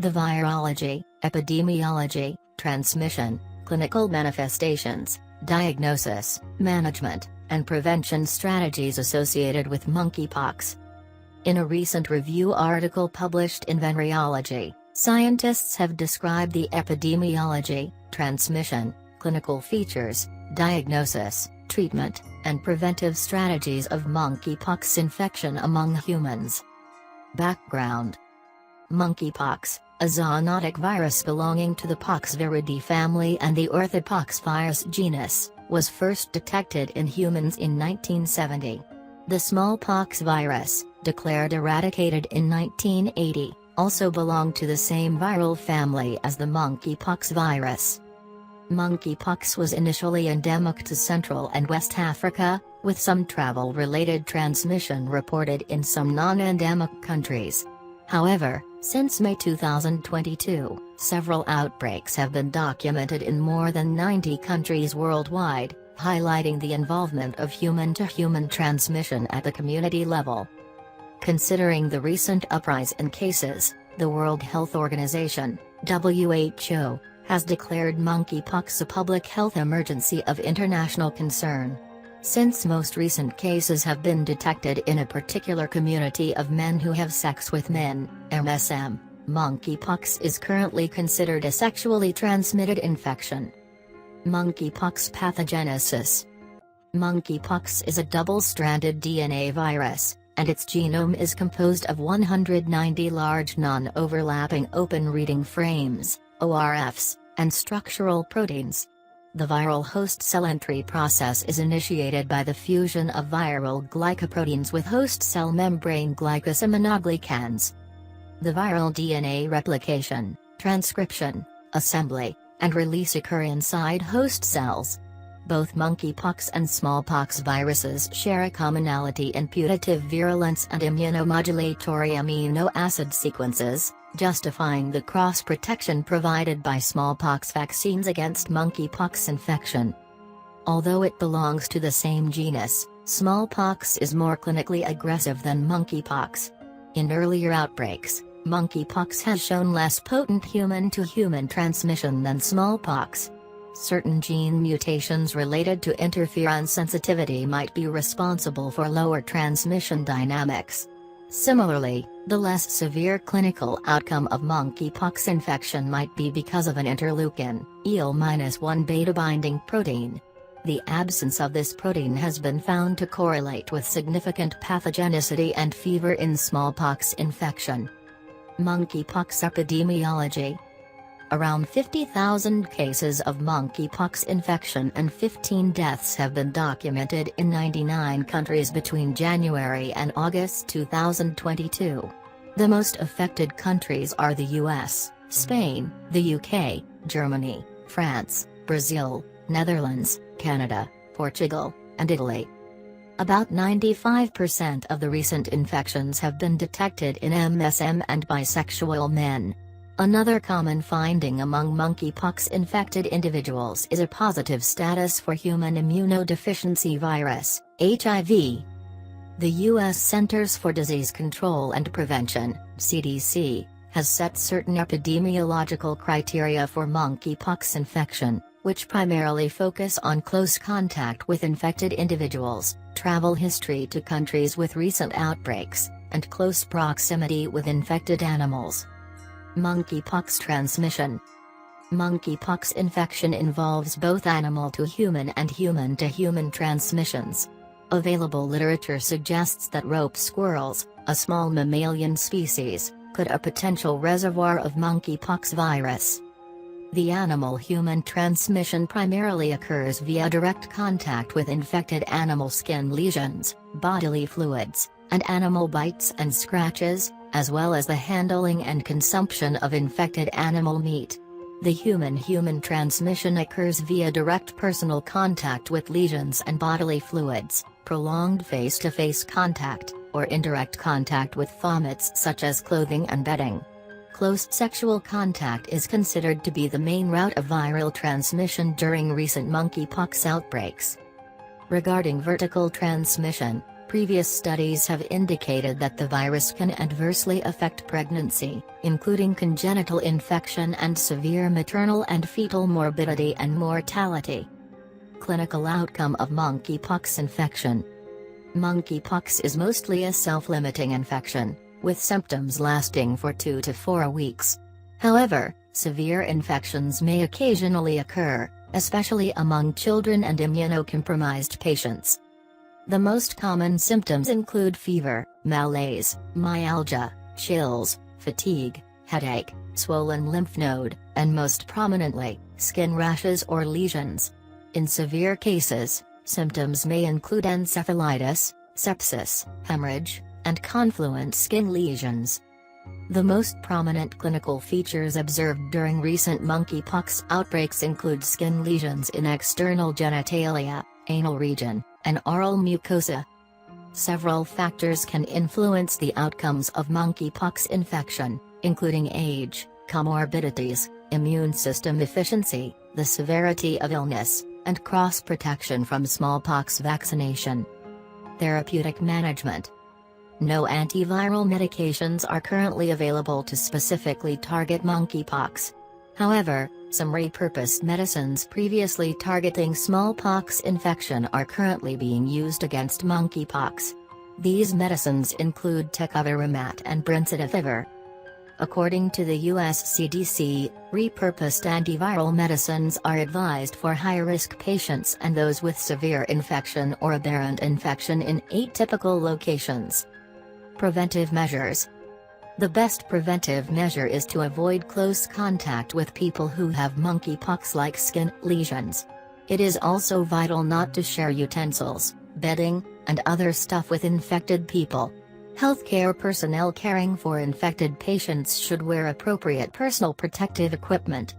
The virology, epidemiology, transmission, clinical manifestations, diagnosis, management, and prevention strategies associated with monkeypox. In a recent review article published in Venereology, scientists have described the epidemiology, transmission, clinical features, diagnosis, treatment, and preventive strategies of monkeypox infection among humans. Background: Monkeypox, a zoonotic virus belonging to the Poxviridae family and the Orthopoxvirus genus, was first detected in humans in 1970. The smallpox virus, declared eradicated in 1980, also belonged to the same viral family as the monkeypox virus. Monkeypox was initially endemic to Central and West Africa, with some travel-related transmission reported in some non-endemic countries. However, since May 2022, several outbreaks have been documented in more than 90 countries worldwide, highlighting the involvement of human-to-human transmission at the community level. Considering the recent uprise in cases, the World Health Organization, WHO, has declared monkeypox a public health emergency of international concern. Since most recent cases have been detected in a particular community of men who have sex with men, MSM, monkeypox is currently considered a sexually transmitted infection. Monkeypox pathogenesis. Monkeypox is a double-stranded DNA virus, and its genome is composed of 190 large non-overlapping open reading frames, ORFs, and structural proteins. The viral host cell entry process is initiated by the fusion of viral glycoproteins with host cell membrane glycosaminoglycans. The viral DNA replication, transcription, assembly, and release occur inside host cells. Both monkeypox and smallpox viruses share a commonality in putative virulence and immunomodulatory amino acid sequences, justifying the cross-protection provided by smallpox vaccines against monkeypox infection. Although it belongs to the same genus, smallpox is more clinically aggressive than monkeypox. In earlier outbreaks, monkeypox has shown less potent human-to-human transmission than smallpox. Certain gene mutations related to interferon sensitivity might be responsible for lower transmission dynamics. Similarly, the less severe clinical outcome of monkeypox infection might be because of an interleukin, IL-1 beta-binding protein. The absence of this protein has been found to correlate with significant pathogenicity and fever in smallpox infection. Monkeypox epidemiology. Around 50,000 cases of monkeypox infection and 15 deaths have been documented in 99 countries between January and August 2022. The most affected countries are the US, Spain, the UK, Germany, France, Brazil, Netherlands, Canada, Portugal, and Italy. About 95% of the recent infections have been detected in MSM and bisexual men. Another common finding among monkeypox-infected individuals is a positive status for human immunodeficiency virus, HIV. The U.S. Centers for Disease Control and Prevention, CDC, has set certain epidemiological criteria for monkeypox infection, which primarily focus on close contact with infected individuals, travel history to countries with recent outbreaks, and close proximity with infected animals. Monkeypox transmission. Monkeypox infection involves both animal-to-human and human-to-human transmissions. Available literature suggests that rope squirrels, a small mammalian species, could a potential reservoir of monkeypox virus. The animal-human transmission primarily occurs via direct contact with infected animal skin lesions, bodily fluids, and animal bites and scratches, as well as the handling and consumption of infected animal meat. The human-human transmission occurs via direct personal contact with lesions and bodily fluids, prolonged face-to-face contact, or indirect contact with vomits such as clothing and bedding. Close sexual contact is considered to be the main route of viral transmission during recent monkeypox outbreaks. Regarding vertical transmission, Previous studies have indicated that the virus can adversely affect pregnancy, including congenital infection and severe maternal and fetal morbidity and mortality. Clinical outcome of monkeypox infection. Monkeypox is mostly a self-limiting infection, with symptoms lasting for 2 to 4 weeks. However, severe infections may occasionally occur, especially among children and immunocompromised patients. The most common symptoms include fever, malaise, myalgia, chills, fatigue, headache, swollen lymph node, and most prominently, skin rashes or lesions. In severe cases, symptoms may include encephalitis, sepsis, hemorrhage, and confluent skin lesions. The most prominent clinical features observed during recent monkeypox outbreaks include skin lesions in external genitalia, anal region, and oral mucosa. Several factors can influence the outcomes of monkeypox infection, including age, comorbidities, immune system efficiency, the severity of illness, and cross-protection from smallpox vaccination. Therapeutic management. No antiviral medications are currently available to specifically target monkeypox. However, some repurposed medicines previously targeting smallpox infection are currently being used against monkeypox. These medicines include tecovirimat and brincidofovir. According to the US CDC, repurposed antiviral medicines are advised for high-risk patients and those with severe infection or aberrant infection in atypical locations. Preventive measures. The best preventive measure is to avoid close contact with people who have monkeypox-like skin lesions. It is also vital not to share utensils, bedding, and other stuff with infected people. Healthcare personnel caring for infected patients should wear appropriate personal protective equipment.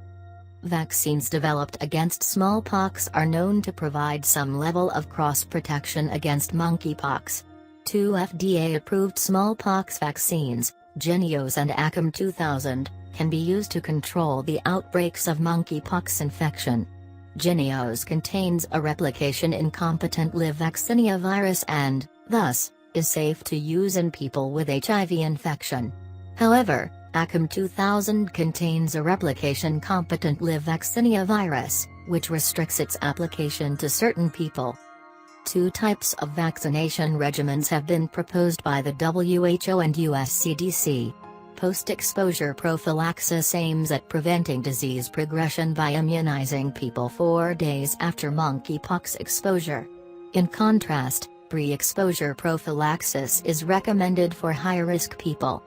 Vaccines developed against smallpox are known to provide some level of cross-protection against monkeypox. 2 FDA-approved smallpox vaccines, Genus and ACAM 2000, can be used to control the outbreaks of monkeypox infection. Genus contains a replication-incompetent live vaccinia virus and, thus, is safe to use in people with HIV infection. However, ACAM 2000 contains a replication-competent live vaccinia virus, which restricts its application to certain people. 2 types of vaccination regimens have been proposed by the WHO and US CDC. Post-exposure prophylaxis aims at preventing disease progression by immunizing people 4 days after monkeypox exposure. In contrast, pre-exposure prophylaxis is recommended for high-risk people.